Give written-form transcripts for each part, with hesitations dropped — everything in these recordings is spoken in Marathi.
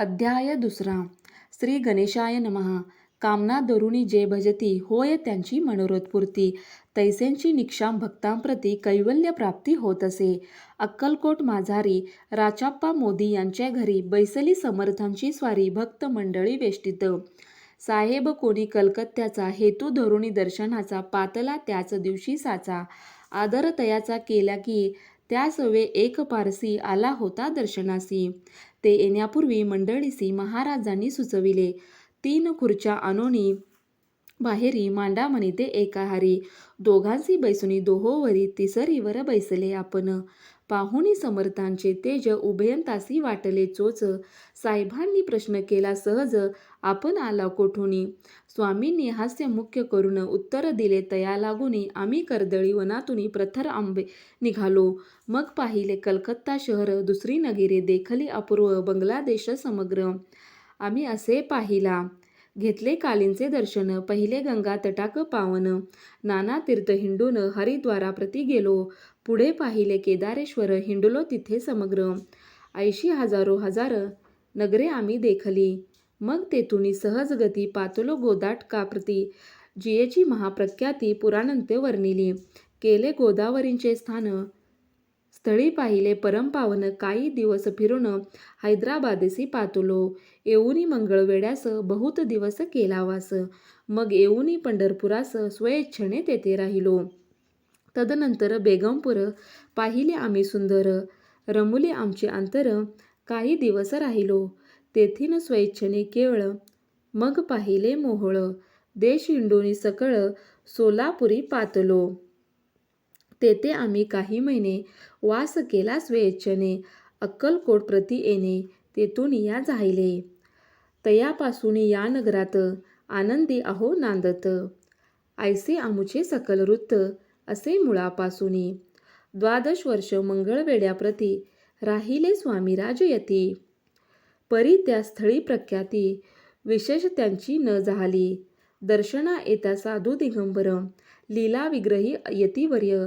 अध्याय दुसरा. श्री गणेशाय नमः. कामना दरुणी जे भजती होय त्यांची मनोरथपूर्ती. तैसेंची निक्षाम भक्तांप्रती कैवल्य प्राप्ती होत असे. अक्कलकोट माझारी राचाप्पा मोदी यांच्या घरी बैसली समर्थांची स्वारी भक्त मंडळी वेष्टित. साहेब कोणी कलकत्त्याचा हेतू धरुणी दर्शनाचा पातला त्याच दिवशी साचा. आदर तयाचा केला की त्यास वे एक पारसी आला होता दर्शनासी. ते येण्यापूर्वी मंडळीसी महाराजांनी सुचविले. 3 खुर्च्या आणोनी बाहेरी मांडा म्हणिते एकाहारी. दोघांसी बैसुनी दोहोवरी तिसरीवर बैसले आपण. पाहुणी समर्थांचे तेज उभयंतासी वाटले चोच. साहेबांनी प्रश्न केला सहज आपण आला कोठुनी. स्वामींनी हास्य मुख्य करून उत्तर दिले तया लागुनी. आम्ही कर्दळी वनातुनी प्रथर आंबे निघालो. मग पाहिले कलकत्ता शहर दुसरी नगरे देखली अपूर्व बांगलादेश समग्र. आम्ही असे पाहिला घेतले कालींचे दर्शन पहिले गंगा तटाक पावन. नाना तीर्थ हिंडून हरिद्वारा प्रति गेलो. पुढे पाहिले केदारेश्वर हिंडलो तिथे समग्र. 80 हजारो हजार नगरे आम्ही देखली. मग तेथुनी सहज गती पातलो गोदाटकाप्रती. जियेची महाप्रख्याती पुराणंते वर्णिली. केले गोदावरींचे स्थान स्थळी पाहिले परमपावन. काही दिवस फिरून हैदराबादेसी पातलो. येऊनी मंगळवेढ्यास बहुत दिवस केला वास. मग येऊनी पंढरपुरास स्वेच्छेने तेथे राहिलो. तदनंतर बेगमपूर पाहिले आम्ही सुंदर. रमुले आमचे अंतर काही दिवस राहिलो. तेथीन स्वेच्छेने केवळ मग पाहिले मोहोळ. देश हिंडूनी सकळ सोलापुरी पातलो. तेथे आम्ही काही महिने वास केला स्वेच्छेने. अक्कलकोट प्रति येणे तेथून या जाहिले. तयापासून या नगरात आनंदी आहो नांदत. ऐसे आमुचे सकल वृत्त असे मुळापासूनी. 12 वर्ष मंगळवेढ्याप्रती राहिले स्वामीराज यती. परी त्या स्थळी प्रख्याती विशेष त्यांची न झाली. दर्शना येता साधू दिगंबर लीला विग्रही यतिवर्य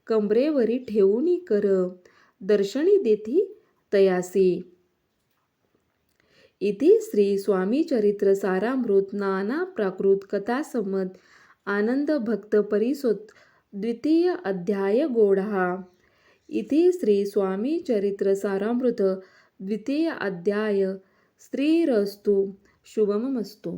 कंबरेवरी ठेवूनी कर. दर्शनी देती तयासी. इति श्री स्वामी चरित्र सारामृत नाना प्राकृत कथासंमत आनंद भक्त परिसोत द्वितीय अध्याय गौडहा. इति श्री स्वामी चरित्र सारामृत द्वितीय अध्याय. श्रीरस्तु शुभमस्तु.